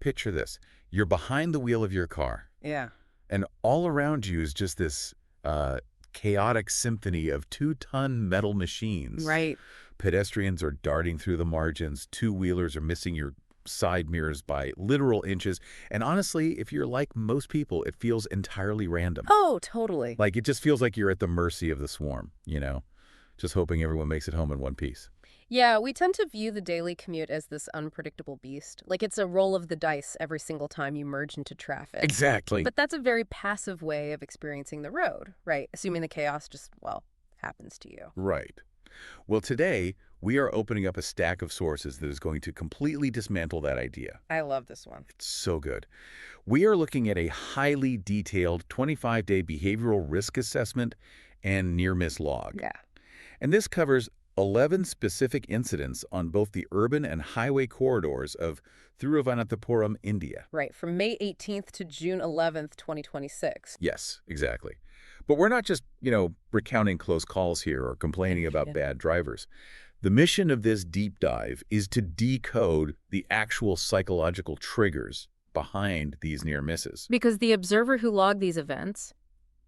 picture this. You're behind the wheel of your car, Yeah. and all around you is just this chaotic symphony of 2-ton metal machines. Right. Pedestrians are darting through the margins. Two-wheelers are missing your side mirrors by literal inches. And honestly, if you're like most people, it feels entirely random. Oh, totally. Like, it just feels like you're at the mercy of the swarm, just hoping everyone makes it home in one piece. Yeah, we tend to view the daily commute as this unpredictable beast. Like it's a roll of the dice every single time you merge into traffic. Exactly. But that's a very passive way of experiencing the road, right? Assuming the chaos just, happens to you. Right. Well, today, we are opening up a stack of sources that is going to completely dismantle that idea. I love this one. It's so good. We are looking at a highly detailed 25-day behavioral risk assessment and near-miss log. Yeah. And this covers 11 specific incidents on both the urban and highway corridors of Thiruvananthapuram, India. Right, from May 18th to June 11th, 2026. Yes, exactly. But we're not just, recounting close calls here or complaining about bad drivers. The mission of this deep dive is to decode the actual psychological triggers behind these near misses. Because the observer who logged these events,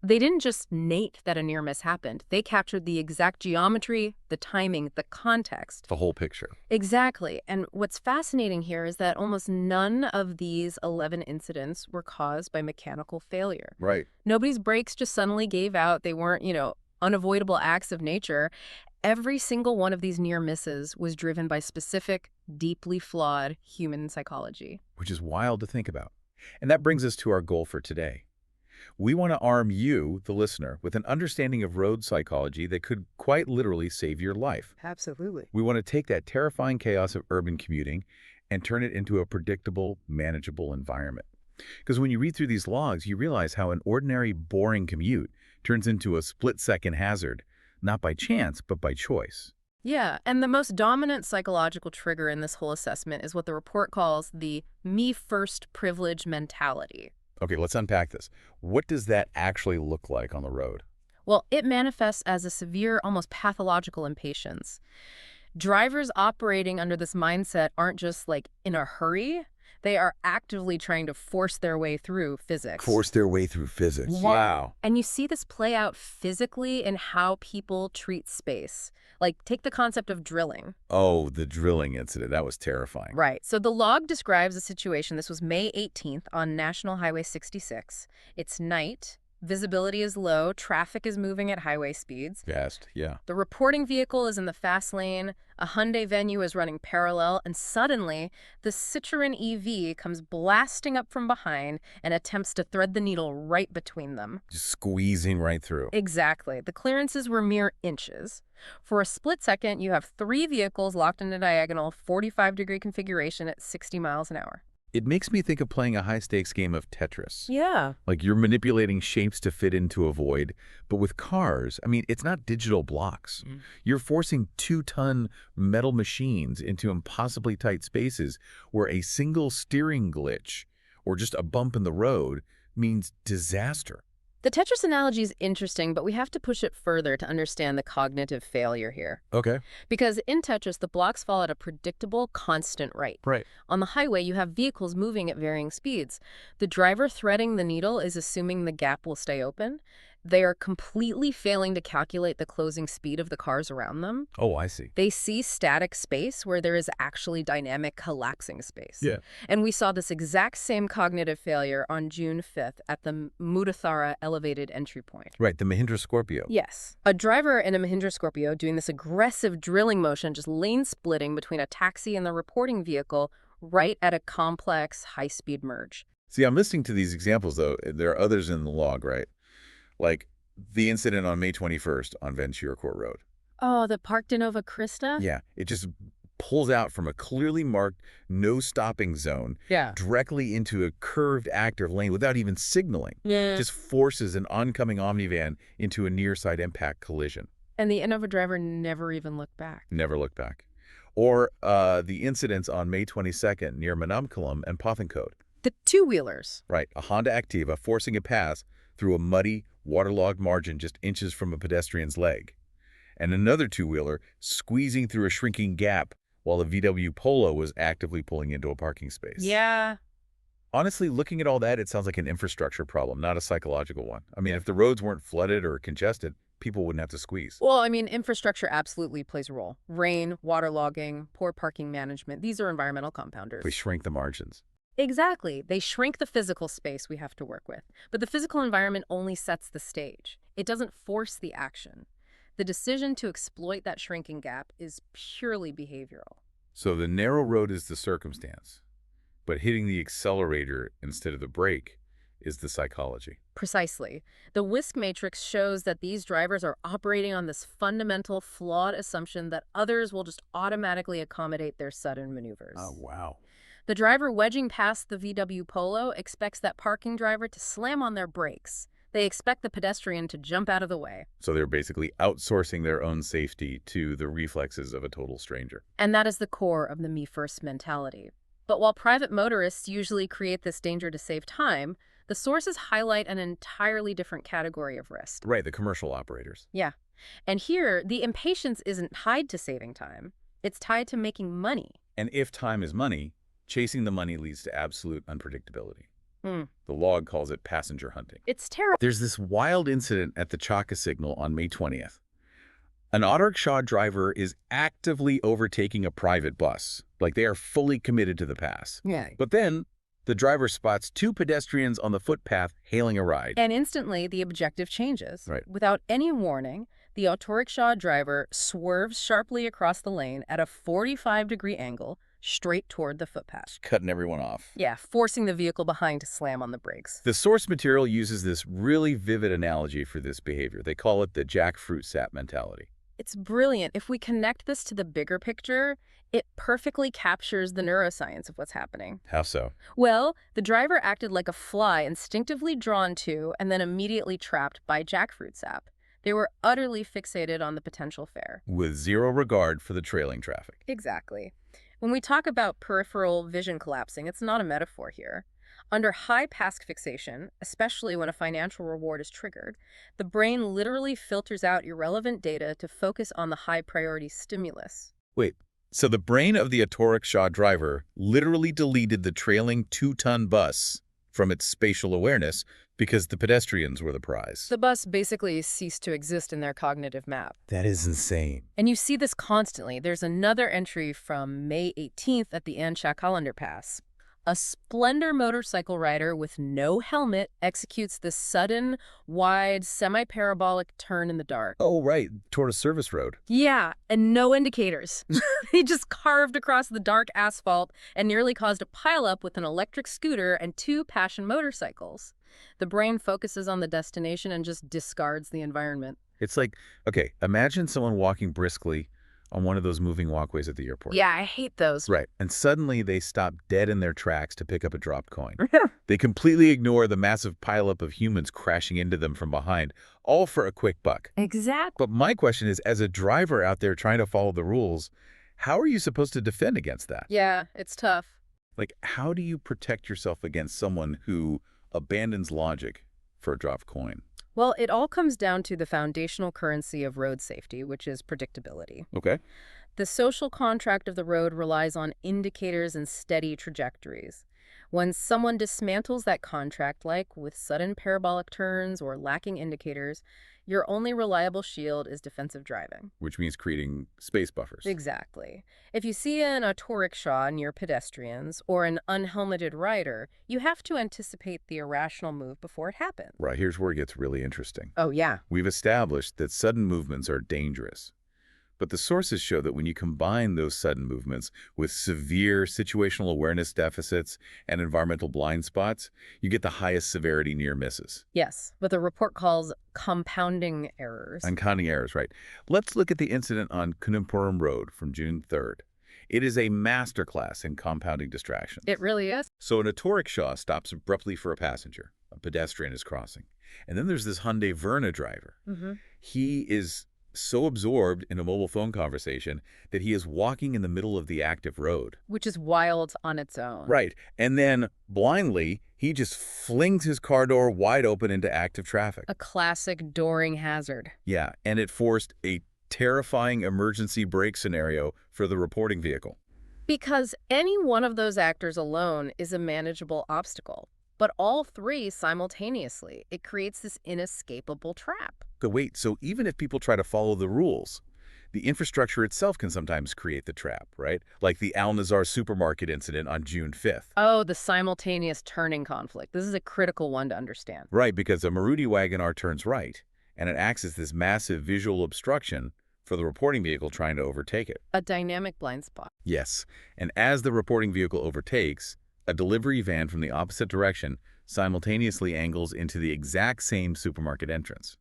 they didn't just nate that a near miss happened. They captured the exact geometry, the timing, the context. The whole picture. Exactly. And what's fascinating here is that almost none of these 11 incidents were caused by mechanical failure. Right. Nobody's brakes just suddenly gave out. They weren't, unavoidable acts of nature. Every single one of these near misses was driven by specific, deeply flawed human psychology. Which is wild to think about. And that brings us to our goal for today. We want to arm you, the listener, with an understanding of road psychology that could quite literally save your life. Absolutely. We want to take that terrifying chaos of urban commuting and turn it into a predictable, manageable environment. Because when you read through these logs, you realize how an ordinary, boring commute turns into a split-second hazard, not by chance, but by choice. Yeah, and the most dominant psychological trigger in this whole assessment is what the report calls the me-first privilege mentality. Okay, let's unpack this. What does that actually look like on the road? Well, it manifests as a severe, almost pathological impatience. Drivers operating under this mindset aren't just in a hurry. They are actively trying to force their way through physics. Force their way through physics. Yeah. Wow. And you see this play out physically in how people treat space. Like, take the concept of drilling. Oh, the drilling incident. That was terrifying. Right. So the log describes a situation. This was May 18th on National Highway 66. It's night. Visibility is low. Traffic is moving at highway speeds. Fast, yeah. The reporting vehicle is in the fast lane. A Hyundai Venue is running parallel. And suddenly, the Citroen EV comes blasting up from behind and attempts to thread the needle right between them. Just squeezing right through. Exactly. The clearances were mere inches. For a split second, you have three vehicles locked in a diagonal 45-degree configuration at 60 miles an hour. It makes me think of playing a high-stakes game of Tetris. Yeah. Like you're manipulating shapes to fit into a void. But with cars, it's not digital blocks. You're forcing 2-ton metal machines into impossibly tight spaces where a single steering glitch or just a bump in the road means disaster. The Tetris analogy is interesting, but we have to push it further to understand the cognitive failure here. Okay. Because in Tetris, the blocks fall at a predictable, constant rate. Right. On the highway, you have vehicles moving at varying speeds. The driver threading the needle is assuming the gap will stay open. They are completely failing to calculate the closing speed of the cars around them. Oh, I see. They see static space where there is actually dynamic collapsing space. Yeah. And we saw this exact same cognitive failure on June 5th at the Mudithara elevated entry point. Right, the Mahindra Scorpio. Yes. A driver in a Mahindra Scorpio doing this aggressive drilling motion, just lane splitting between a taxi and the reporting vehicle right at a complex high-speed merge. See, I'm listening to these examples, though. There are others in the log, right? Like the incident on May 21st on Ventura Court Road. Oh, the Park de Nova Crista? Yeah, it just pulls out from a clearly marked no-stopping zone directly into a curved active lane without even signaling. Yeah. Just forces an oncoming omnivan into a near-side impact collision. And the Innova driver never even looked back. Never looked back. Or the incidents on May 22nd near Manamkulam and Pothencote. The two-wheelers. Right, a Honda Activa forcing a pass through a muddy, waterlogged margin just inches from a pedestrian's leg. And another two-wheeler squeezing through a shrinking gap while the VW Polo was actively pulling into a parking space. Yeah. Honestly, looking at all that, it sounds like an infrastructure problem, not a psychological one. I mean, if the roads weren't flooded or congested, people wouldn't have to squeeze. Well, I mean, infrastructure absolutely plays a role. Rain, waterlogging, poor parking management, these are environmental compounders. We shrink the margins. Exactly. They shrink the physical space we have to work with. But the physical environment only sets the stage. It doesn't force the action. The decision to exploit that shrinking gap is purely behavioral. So the narrow road is the circumstance, but hitting the accelerator instead of the brake is the psychology. Precisely. The whisk matrix shows that these drivers are operating on this fundamental, flawed assumption that others will just automatically accommodate their sudden maneuvers. Oh, wow. The driver wedging past the VW Polo expects that parking driver to slam on their brakes. They expect the pedestrian to jump out of the way. So they're basically outsourcing their own safety to the reflexes of a total stranger. And that is the core of the me-first mentality. But while private motorists usually create this danger to save time, the sources highlight an entirely different category of risk. Right, the commercial operators. Yeah. And here, the impatience isn't tied to saving time. It's tied to making money. And if time is money, chasing the money leads to absolute unpredictability. Hmm. The log calls it passenger hunting. It's terrible. There's this wild incident at the Chaka signal on May 20th. An auto rickshaw driver is actively overtaking a private bus, like they are fully committed to the pass. Yeah. But then the driver spots two pedestrians on the footpath hailing a ride. And instantly, the objective changes. Right. Without any warning, the auto rickshaw driver swerves sharply across the lane at a 45-degree angle, straight toward the footpath. Cutting everyone off. Yeah, forcing the vehicle behind to slam on the brakes. The source material uses this really vivid analogy for this behavior. They call it the jackfruit sap mentality. It's brilliant. If we connect this to the bigger picture, it perfectly captures the neuroscience of what's happening. How so? Well, the driver acted like a fly instinctively drawn to and then immediately trapped by jackfruit sap. They were utterly fixated on the potential fare. With zero regard for the trailing traffic. Exactly. When we talk about peripheral vision collapsing, it's not a metaphor here. Under high task fixation, especially when a financial reward is triggered, the brain literally filters out irrelevant data to focus on the high-priority stimulus. Wait, so the brain of the auto rickshaw driver literally deleted the trailing 2-ton bus from its spatial awareness because the pedestrians were the prize. The bus basically ceased to exist in their cognitive map. That is insane. And you see this constantly. There's another entry from May 18th at the Anchakalender Pass. A Splendor motorcycle rider with no helmet executes this sudden, wide, semi-parabolic turn in the dark. Oh, right, toward a service road. Yeah, and no indicators. He just carved across the dark asphalt and nearly caused a pileup with an electric scooter and 2 passion motorcycles. The brain focuses on the destination and just discards the environment. It's like, okay, imagine someone walking briskly on one of those moving walkways at the airport. Yeah, I hate those. Right. And suddenly they stop dead in their tracks to pick up a dropped coin. They completely ignore the massive pileup of humans crashing into them from behind, all for a quick buck. Exactly. But my question is, as a driver out there trying to follow the rules, how are you supposed to defend against that? Yeah, it's tough. Like, how do you protect yourself against someone who abandons logic for a dropped coin? Well, it all comes down to the foundational currency of road safety, which is predictability. Okay. The social contract of the road relies on indicators and steady trajectories. When someone dismantles that contract, like with sudden parabolic turns or lacking indicators, your only reliable shield is defensive driving. Which means creating space buffers. Exactly. If you see an auto rickshaw near pedestrians or an unhelmeted rider, you have to anticipate the irrational move before it happens. Right, here's where it gets really interesting. Oh, yeah. We've established that sudden movements are dangerous. But the sources show that when you combine those sudden movements with severe situational awareness deficits and environmental blind spots, you get the highest severity near misses. Yes, what the report calls compounding errors. Uncounting errors, right. Let's look at the incident on Thiruvananthapuram Road from June 3rd. It is a masterclass in compounding distractions. It really is. So an auto rickshaw stops abruptly for a passenger. A pedestrian is crossing. And then there's this Hyundai Verna driver. He is so absorbed in a mobile phone conversation that he is walking in the middle of the active road. Which is wild on its own. Right. And then, blindly, he just flings his car door wide open into active traffic. A classic dooring hazard. Yeah, and it forced a terrifying emergency brake scenario for the reporting vehicle. Because any one of those actors alone is a manageable obstacle. But all three simultaneously, it creates this inescapable trap. But wait, so even if people try to follow the rules, the infrastructure itself can sometimes create the trap, right? Like the Al-Nazar supermarket incident on June 5th. Oh, the simultaneous turning conflict. This is a critical one to understand. Right, because a Maruti Wagon-R turns right, and it acts as this massive visual obstruction for the reporting vehicle trying to overtake it. A dynamic blind spot. Yes, and as the reporting vehicle overtakes, a delivery van from the opposite direction simultaneously angles into the exact same supermarket entrance.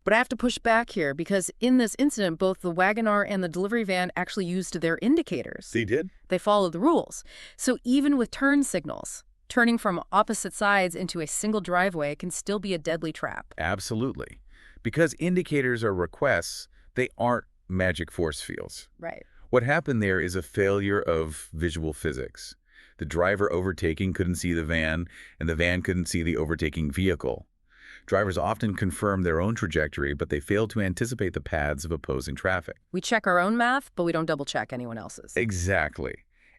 But I have to push back here because in this incident, both the Wagoner and the delivery van actually used their indicators. They did? They followed the rules. So even with turn signals, turning from opposite sides into a single driveway can still be a deadly trap. Absolutely. Because indicators are requests, they aren't magic force fields. Right. What happened there is a failure of visual physics. The driver overtaking couldn't see the van, and the van couldn't see the overtaking vehicle. Drivers often confirm their own trajectory, but they fail to anticipate the paths of opposing traffic. We check our own math, but we don't double-check anyone else's. Exactly.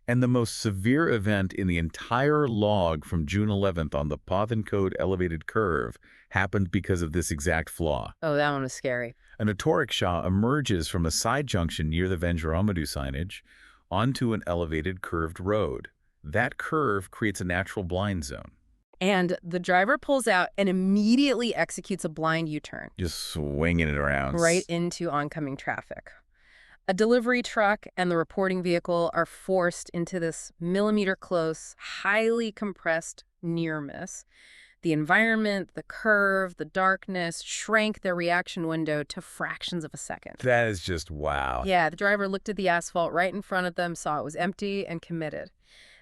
And the most severe event in the entire log from June 11th on the Decode elevated curve happened because of this exact flaw. Oh, that one was scary. An autorickshaw emerges from a side junction near the Venjaramadhu signage onto an elevated curved road. That curve creates a natural blind zone. And the driver pulls out and immediately executes a blind U-turn. Just swinging it around. Right into oncoming traffic. A delivery truck and the reporting vehicle are forced into this millimeter-close, highly compressed near miss. The environment, the curve, the darkness shrank their reaction window to fractions of a second. That is just wow. Yeah, the driver looked at the asphalt right in front of them, saw it was empty, and committed.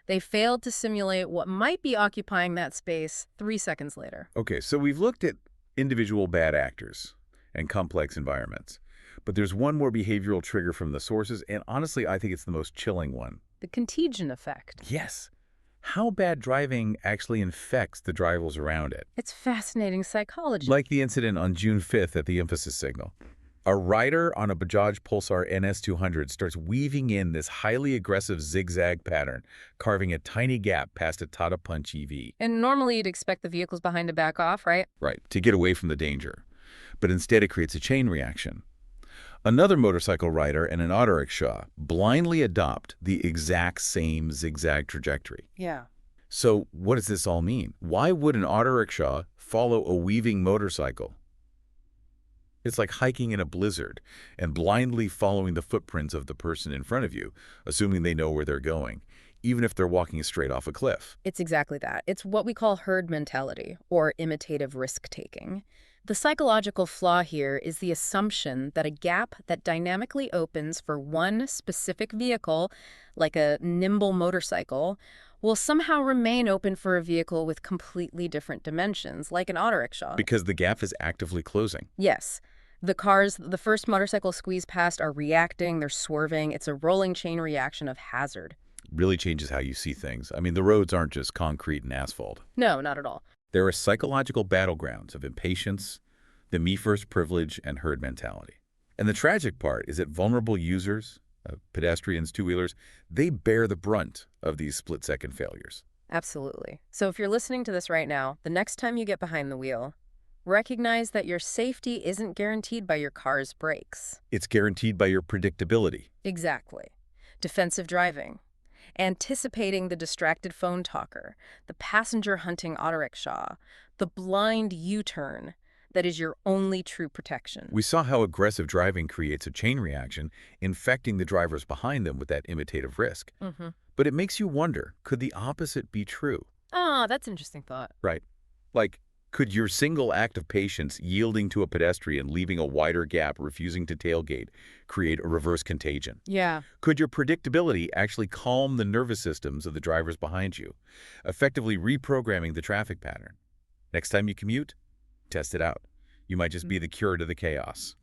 They failed to simulate what might be occupying that space 3 seconds later. Okay, so we've looked at individual bad actors and complex environments. But there's one more behavioral trigger from the sources, and honestly, I think it's the most chilling one. The contagion effect. Yes. How bad driving actually infects the drivers around it. It's fascinating psychology. Like the incident on June 5th at the emphasis signal. A rider on a Bajaj Pulsar NS200 starts weaving in this highly aggressive zigzag pattern, carving a tiny gap past a Tata Punch EV. And normally you'd expect the vehicles behind to back off, right? Right, to get away from the danger. But instead it creates a chain reaction. Another motorcycle rider and an autorickshaw blindly adopt the exact same zigzag trajectory. Yeah. So what does this all mean? Why would an autorickshaw follow a weaving motorcycle? It's like hiking in a blizzard and blindly following the footprints of the person in front of you, assuming they know where they're going, even if they're walking straight off a cliff. It's exactly that. It's what we call herd mentality, or imitative risk-taking. The psychological flaw here is the assumption that a gap that dynamically opens for one specific vehicle, like a nimble motorcycle, will somehow remain open for a vehicle with completely different dimensions, like an autorickshaw. Because the gap is actively closing. Yes. The cars the first motorcycle squeeze past are reacting, they're swerving. It's a rolling chain reaction of hazard. Really changes how you see things. I mean, the roads aren't just concrete and asphalt. No, not at all. There are psychological battlegrounds of impatience, the me-first privilege, and herd mentality. And the tragic part is that vulnerable users, pedestrians, two-wheelers, they bear the brunt of these split-second failures. Absolutely. So if you're listening to this right now, the next time you get behind the wheel, recognize that your safety isn't guaranteed by your car's brakes. It's guaranteed by your predictability. Exactly. Defensive driving. Anticipating the distracted phone talker, the passenger-hunting autorickshaw, the blind U-turn. That is your only true protection. We saw how aggressive driving creates a chain reaction, infecting the drivers behind them with that imitative risk. But it makes you wonder, could the opposite be true? Ah, that's an interesting thought. Right. Like, could your single act of patience, yielding to a pedestrian, leaving a wider gap, refusing to tailgate, create a reverse contagion? Yeah. Could your predictability actually calm the nervous systems of the drivers behind you, effectively reprogramming the traffic pattern? Next time you commute, test it out. You might just be the cure to the chaos.